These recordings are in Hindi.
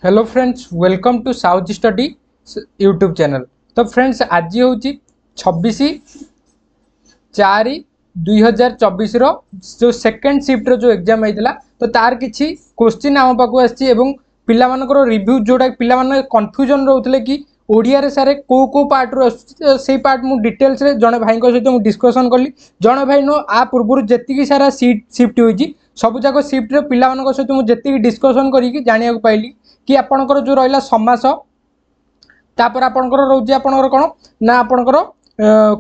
Hello friends, welcome to South Study YouTube channel. तो फ्रेंड्स, आज हूँ 26/4/2024 जो सेकेंड शिफ्ट जो एग्जाम होता तो तार किसी क्वेश्चन आम पाक आर रिव्यू जोटा पे कन्फ्यूजन रोते कि ओडिया सारे कौ पार्ट रू से पार्ट मुझे डिटेल्स जड़े भाई सहित मुझे डिस्कसन कली। जड़े भाई नो आ पूर्व जी सारा शिफ्ट होती सब जाक शिफ्ट पिला सहित मुझे डिस्कसन कर पाइली कि आपणकर जो रहा समास तापर आपणकर रोचे आपणकर कौन ना आपणकर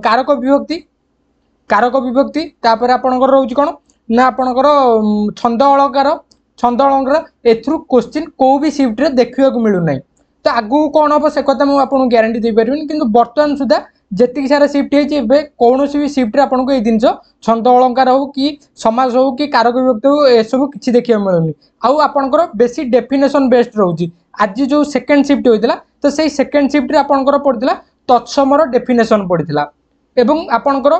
कारक विभक्ति तापर आपणकर रोचे कौन ना आपणकर छंद अलंकार एथरू क्वेश्चन को भी शिफ्ट रे देखा मिलूना। तो आगू कौन हम से कथा मुझे ग्यारंटी दे पारि कि बर्तमान सुधा जी सारा शिफ्ट होती कौन भी शिफ्ट आपको ये जिन छंद अलंकार हो कि समास हो कि कारक विभक्ति हो सब किसी देखा मिलूनी। आउ आपणकर बेसी डेफिनेशन बेस्ड रोचे। आज जो सेकेंड शिफ्ट होता तो से सेकेंड शिफ्ट आपणकर पड़ता तत्समर डेफिनेशन पड़ता एवं आपणकर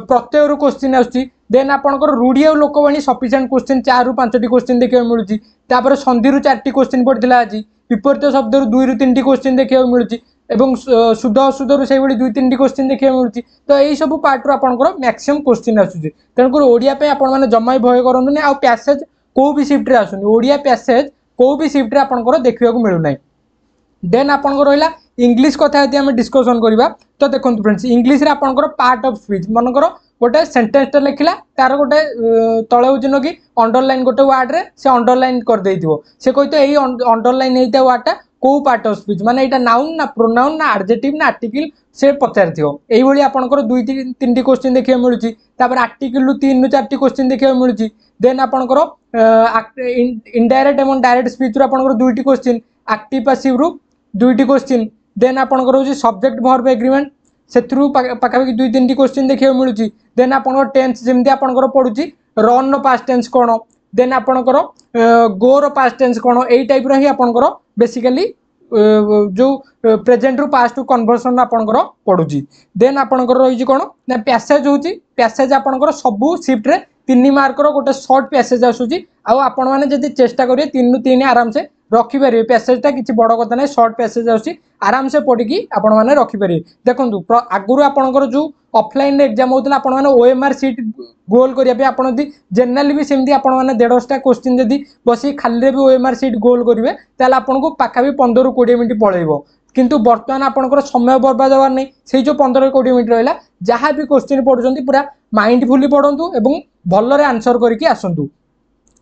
प्रत्यय रू क्वेश्चन आसुची। देन आपणकर रूढ़ी और लोकवाणी सफिशिएंट क्वेश्चन 4 रू 5टी क्वेश्चन देखा मिलूँ। तापर संधि रू 4टी क्वेश्चन पड़ता आज विपरीत शब्द रू 2 रू 3टी क्वेश्चन देखा मिलूँ एवं शुद्ध अशुद्ध रू से 2-3टी क्वेश्चन देखा मिलूँ। तो यही सब पार्ट रू आपणकर मैक्सिमम क्वेश्चन आसुची। तेणुकर ओडिया पे आपण माने जम्मा भय करंतुनी। आ पैसेज को भी शिफ्ट रे आसुनी ओडिया पैसेज को भी शिफ्ट रे आपणकर देखिया को मिलू नै। देन आपणकर रहिला इंग्लिश कथा यदि हम डिस्कसन करबा तो देखंतु फ्रेंड्स इंग्लिश रे आपणकर पार्ट ऑफ स्पीच मनकर गोटे सेंटेंस लिखला तार गोटे तळे होजिनो कि अंडरलाइन गोटे वर्ड रे से अंडरलाइन कर देइथिबो से कहतो एई अंडरलाइन हेइता वर्डटा को पार्ट ऑफ स्पीच माने एटा नाउन ना प्रोनाउन ना एडजेक्टिव ना आर्टिकल से पचारथिबो। एई भली आपणकर 2-3टी क्वेश्चन देखिया मिलुची। तापर आर्टिकल रू 3 रू 4टी क्वेश्चन देखिया मिलुची। देन आपणकर इनडायरेक्ट एवं डायरेक्ट स्पीच रू आपणकर 2टी क्वेश्चन एक्टिव पैसिव रू 2टी क्वेश्चन। देन आपणकर होची सब्जेक्ट वर्ब एग्रीमेंट सेथरू पाखापाखि 2-3टी क्वेश्चन देखिया मिलुची। देन आपणकर टेंस जेमती आपणकर पडुची रन रो पास्ट टेंस कोन देन आपणकर गो रो पास्ट टेंस कोन एई टाइप रो ही आपणकर बेसिकली जो प्रेजेंट रू पास्ट टू कन्वर्सन आपणकर पडुची। देन आपणकर रहिची कोन ना पैसेज होची पैसेज आपणकर सबु शिफ्ट रे 3 मार्क रो गोटे शॉर्ट पैसेज आसुची। आ आपण माने जदी चेष्टा करिए 3 नु 3 आराम से रखिपारे पैसेजटा किसी बड़ कथा ना शॉर्ट पैसेज आसी आराम से पढ़ी आपण मैंने रखिपारे। देखो आगुरी आपणकर जो ऑफलाइन एग्जाम होता आपण मैंने ओएमआर सीट गोल करने आप जेनराली भी सेमती आपण मैंने 150टा क्वेश्चन जदि बस खाली भी ओएमआर सीट गोल करेंगे ताल आपको पाखापि 15 ରୁ 20 मिनट पलैब। किंतु बर्तमान आपणकर समय बर्बाद हबार नहीं से जो 15-20 मिनट रहा जहाँ भी क्वेश्चन पढ़ुंट पूरा माइंडफुली पढ़ु और भलरे आंसर करके आसतु।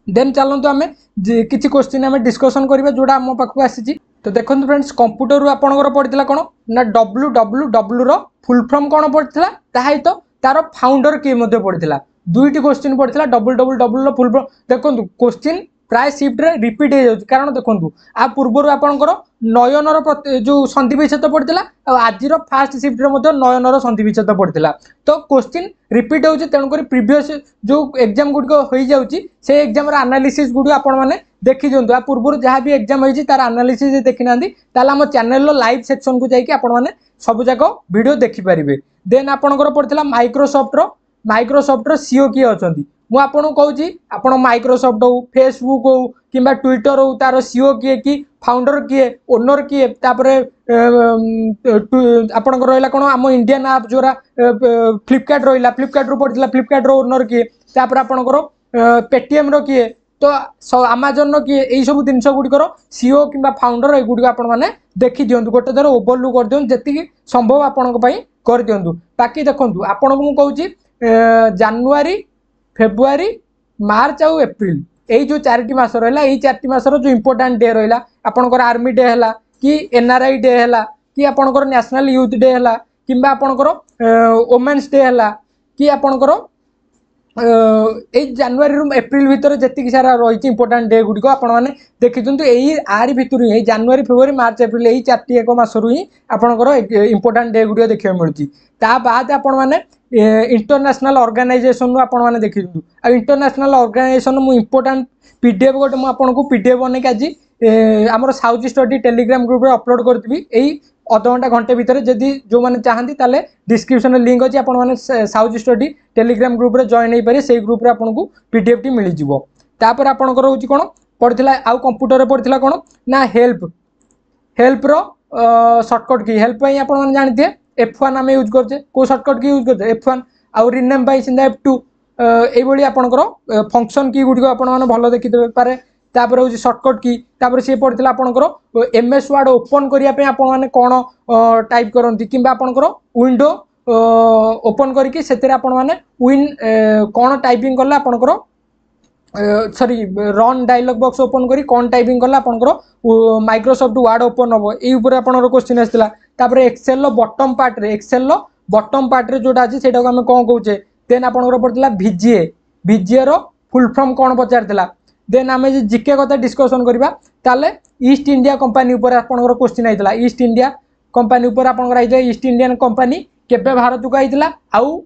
देन चलतु आम किसी क्वेश्चन आम डिस्कसन करवा जोड़ा आम पाखक आसी। तो देखो फ्रेंड्स कंप्यूटर रू आपणकर पड़ता कौन ना www रो फुल फॉर्म कौन पड़ता ताही तो तार फाउंडर किए पड़ता 2टी क्वेश्चन पड़ता www रो फुल फॉर्म। देखो क्वेश्चन प्राय शिफ्ट रे रिपीट हो जाए कारण देखो आ पूर्वर आपणकर नयनर जो संधि विच्छेद पड़ता आज फास्ट शिफ्ट रे नयनर संधि विच्छेद पड़ता। तो क्वेश्चन रिपीट हो तेणुक प्रीवियस जो एग्जाम गुड़िक हो जाऊँगी से एग्जाम एनालिसिस गुड़ आपने देखी दिंतु। आ पूर्व जहाँ भी एग्जाम होती तार एनालिसिस देखी ना आम चैनल लाइव सेक्शन को जाकि आपने सब जाक वीडियो देखिपारे। देन आपणकर पड़ता माइक्रोसॉफ्ट सीईओ किए अच्छा मुझे कहूँ आप माइक्रोसॉफ्ट हो फेसबुक हो कि ट्विटर हो तार सीईओ किए कि फाउंडर किए ओनर किए तापर आपणकर रहा कौन आम इंडियन आप जोरा फ्लिपकार्ट रहा फ्लिपकार्ट रू पड़ता फ्लिपकार्ट रो ओनर किए तापर आपणकर पेटीएम रो किए तो आमाजन रो किए यही सब जिन गुड़िकर सीईओ कि फाउंडर युग आपने देखी दिंतु गोटे थर ओभरलुक कर दिखाँ जी संभव आपण कर दिंतु। बाकी देखूँ आपन को मुझे जानुआरी फेब्रुआरी मार्च आउ एप्रिल यही जो 4टी मास रहा यही 4टी मासर जो इंपोर्टाट डे रहा आपणकर आर्मी डे है कि एनआरआई डे है कि आपणकर नेशनल यूथ डे है कि आपणकर वोमेन्स डे है कि आपणकर जानुआरी रू एप्रिल भितर जी सारा रही इंपोर्टाट डे गुड़िक आपने देखी दिंतु यही आरी भितर ही जानुआरी फेब्रुआरी मार्च एप्रिल यही 4टी एक मासरू ही आपणकर इंपोर्टाट डे गुड़िक देखा मिलूँ। बाद आपने इंटरनेशनल ऑर्गेनाइजेशन आपने देखी दिंतु। आ इंटरनेशनल ऑर्गेनाइजेशन मु इंपोर्टाट पीडीएफ गोटे मुझे पीडीएफ बनई आज आमर साउथ स्टडी टेलीग्राम ग्रुप रे अपलोड करदेवी यही अध घंटा घंटे भितर जदि जो मैंने चाहती ताले डिस्क्रिप्शन लिंक अच्छी आपने साउथ स्टडी टेलीग्राम ग्रुप रे जॉइन हो पारे से ग्रुप रे आपको पीडीएफ टी मिल जाव। तापर आपणकर होची कोन पढ़ी आउ कंप्यूटर पढ़ी कौन ना हेल्प हेल्प रो शॉर्टकट की हेल्प आप जानते F1 आम यूज करते को शॉर्टकट की यूज करते F1 आउ रिनेम बाय सिंदा F2 ये आपंकर फंक्शन की गुड़िक आप भल देखिदे पारे तापर हूँ शॉर्टकट की तापर सी पड़ी आपंकर MS वर्ड ओपन करने आपने कौन टाइप करती कि आपंकर विंडो ओपन करके विन कौन टाइपिंग कले आपंकर sorry run dialogue box open करी कौन टाइपिंग कले आपंकर माइक्रोसॉफ्ट वर्ड ओपन हम ये आपंकर क्वेश्चन आसाला एक्सेल बॉटम पार्ट रे एक्सेल बॉटम पार्ट रे जोटा अच्छे से आम कौन कहे देन आपंकर पड़ता VGA VGA रो फुल फॉर्म कौन पचार देन आम जीके कथा डिस्कसन करवा ताले ईस्ट इंडिया कंपनी ऊपर आपंकर क्वेश्चन आइतला ईस्ट इंडिया कंपनी ऊपर आपंकर आइतला ईस्ट इंडियन कंपनी केबे भारत को आइतला आउ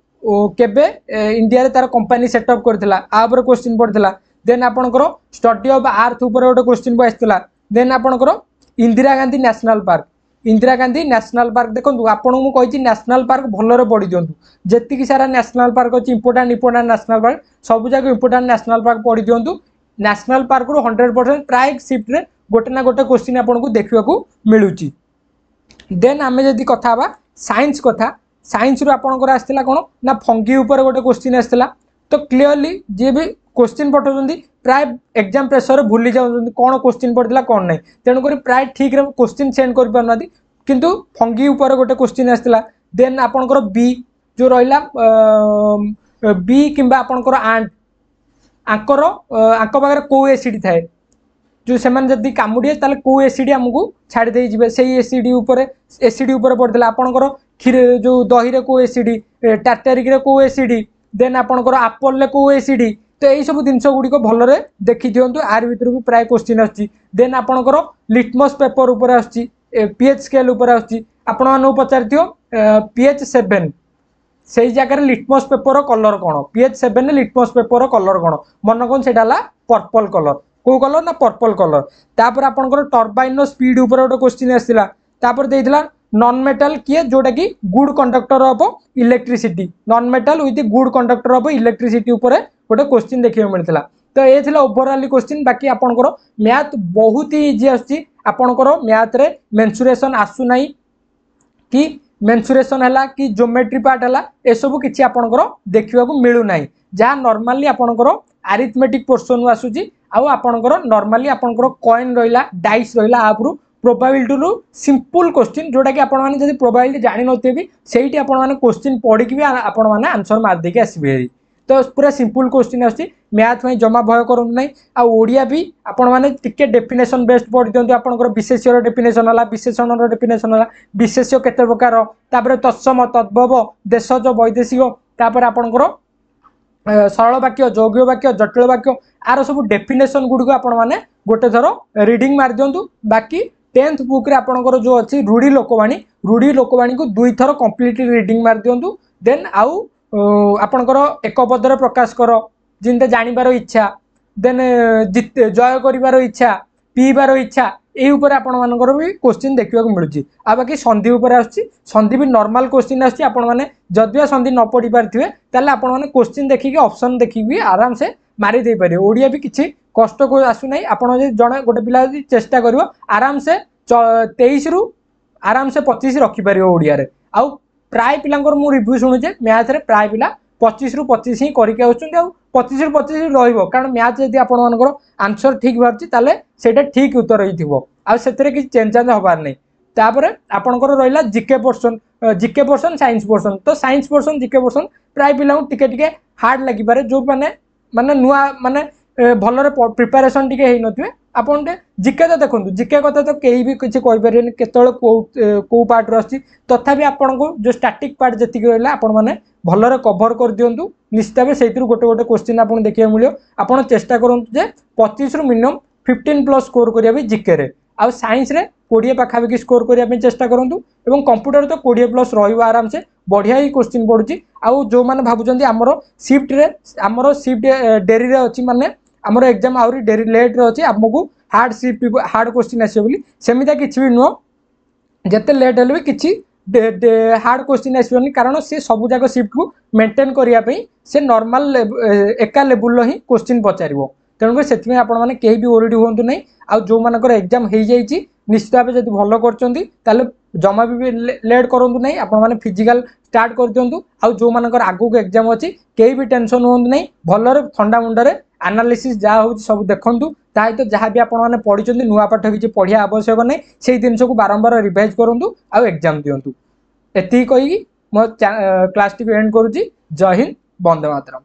केबे इंडिया रे तार कंपनी सेटअप करथिला आ ऊपर क्वेश्चन पड़थिला देन आपनकर स्टडी ऑफ अर्थ ऊपर गोटे क्वेश्चन आइतला देन आपनकर Indira Gandhi national park Indira Gandhi national park देखो आपन मु कहि नेशनल पार्क भलरे पढ़ी दियंतु जेतिकी सारा नेशनल पार्क अछि इंपोर्टेंट नेशनल पार्क सब जगह इंपोर्टेंट नेशनल पार्क पढ़ी दियंतु नेशनल पार्क रो 100% प्राय शिफ्ट रे गोटे ना गोटे क्वेश्चन आपको देखा मिलूची देन आम जदि कथा साइंस कथा साइंस रू आपंकर आसाला कौन ना फंगी ऊपर गोटे क्वेश्चन आसाला तो क्लीयरली जी भी क्वेश्चन पठाउं प्राय एग्जाम प्रेसर भूली जाऊँ कौन क्वेश्चन पड़ता कौन नहीं तेणुक प्राय ठीक क्वेश्चन सेंड कर पारना किंतु फंगी ऊपर गोटे क्वेश्चन आसाला देन आपंकर बी जो रहा बी कि आपंकर आंट आंकर आंक पाखे कौ एसिड थाए जो से जदि कामुड़े ताले कौ एसिड आमको छाड़ी जी से एसिड उपर पड़ता आपंकर क्षीर जो दही रे कौ एसिड टार्टारिक रे कौ एसिड देन आपंकर आप्पल रे कौ एसिड तो यही सब जिनस गुड़िक भलरे देखी दिंतु आर भर भी प्राय क्वेश्चन आसी देन आपंकर लिटमस पेपर उपर आसी पीएच स्केल उपर आसी आपण पचार पीएच 7 से जगह लिटमस पेपर कलर कौन पीएच 7 लिटमस पेपर कलर कौन मन कौन से पर्पल कलर कौ कलर ना पर्पल कलर तापर आपंकर टर्बाइन स्पीड ऊपर गोटे क्वेश्चन आसाला तापर देइथिला नॉन मेटल किए जोटा कि good conductor of electricity non metal with good conductor of electricity ऊपर गोटे क्वेश्चन देखिए मिलता तो ये थिला ओवरऑल क्वेश्चन बाकी आपंकर मैथ बहुत ही इजी आछि आपंकर मैथ रे मेंसुरेशन आसु नाही कि मेंसुरेशन है कि ज्योमेट्री पार्ट है ए सब किसी आपंकर देखा मिलू ना जहाँ नॉर्मली आपंकर अरिथमेटिक पोर्शन आसूची आउ आपंकर नॉर्मली आपंकर कॉइन रहा डाइस रहा आप्रु प्रोबाबिलिटी रु सिंपल क्वेश्चन जोटा कि आपण माने जदि प्रोबाबिलिटी जानि नथिबे भी सेठी आपण माने क्वेश्चन पढ़ी कि भी आपण माने आंसर मार देके आसीबे तो पूरा सिंपल क्वेश्चन आछि मैथ में जमा भय करु नै आ ओडिया भी आपण माने टिके डेफिनेशन बेस्ड पढ़ दियंतु आपनकर विशेष्यर डेफिनेशन हला विशेषणर डेफिनेशन हला विशेष्य केते प्रकार तापर तत्सम तद्भव देशज वैदेशिक तापर आपनकर सरल वाक्य यौगिक वाक्य जटिल वाक्य आर सब डेफिनेशन गुड़िक आपण माने गोटे थर रीडिंग मार दियंतु बाकी 10th बुक रे आपनकर जो अच्छी रूढ़ी लोकवाणी को 2 थर कंप्लीटली रीडिंग मार दियंतु देन आउ आपनकर एक पदर प्रकाश कर जिनते जानिबार इच्छा देन जिते जय करिबार इच्छा पीबार इच्छा ये ऊपर आपण मानकर भी क्वेश्चन देखा मिलूँ आ बाकी संधि उपर आछि संधि भी नॉर्मल क्वेश्चन आछि आपण माने जदिया संधि न पढ़ी पारथिबे ताले आपण माने क्वेश्चन देखिକି ऑप्शन देखिକି आराम से मारी दे पारे ओडिया भी किछि कष्ट को आसु नै आपण जे जणे गोटे पिला जदि चेष्टा करिवो आराम से 23 रु आराम से 25 रखि पारियो ओडिया रे आउ प्राय पिलांकर मु रिव्यू सुनुचे मैथ रे प्राय पिला 25 रु 25 ही करिके आउछन आउ 25 रु 25 रहइबो कारण मैथ जदि आपण मानकर आंसर ठीक बारछि ताले सेटा ठीक उत्तर रहिथिबो आ सेतरे कि चेंज होबार नै तापर आपनकर रहिला जीके पोर्शन साइंस पोर्शन तो साइंस पोर्शन जीके पोर्शन प्राय पिला टिके टिके हार्ड लागि पारे जो माने नुआ माने भलरे प्रिपरेशन टिके हेइ नथिबे आपन जीके तो देखंतु जीके कथा तो केही भी किछि कहि परियन केतळ को पार्ट रछि तथापि आपन को जो स्टैटिक पार्ट जति रहला आपन माने भलरे कवर कर दियंतु निश्चित भाबे सेइतरु गोटे गोटे क्वेश्चन आपन देखिया मिलियो आपन चेष्टा करंतु जे 25 रु मिनिमम 15 प्लस स्कोर करिया भी जीके रे आ साइंस रे 20 पाखापाखि स्कोर करिया चेष्टा करंतु एवं कंप्यूटर तो 20 प्लस रहिबो आराम से बढ़िया ही क्वेश्चन पड़ुची आउ जो माने भाबुचंदी हमरो शिफ्ट डेरी रे अछि माने हमरो एग्जाम आउरी डेरी लेट रे अछि हमकु हार्ड क्वेश्चन आसी बोली सेमिता किछि भी नो जते लेट हेले भी किछि हार्ड क्वेश्चन आसीबनी कारण से सब जाक शिफ्ट को मेंटेन करिया पई से नॉर्मल एका लेवल ही क्वेश्चन पचारिबो तेणुकर से आपने कहीं भी ओरिड हूँ ना आ जो मानकर एग्जाम हो जाइए निश्चित भाव जब भल कर जमा भी लेट करूँ ना आपने फिजिकाल स्टार्ट कर दिंतु आउ जो मानकर आगू एग्जाम अच्छी कहीं भी टेंशन हूँ ना भलर ठंडा मुंडे एनालिसिस जहाँ हो सब देखूँ ताही तो जहाँ भी आपने पढ़ी नुआ पाठ किसी पढ़िया आवश्यक नहीं से जिन को बारंबार रिवाइज करूँ आउ एग्जाम दिंतु एति कहीकि मो क्लास टी एंड करुँची। जय हिंद, वंदे मातरम।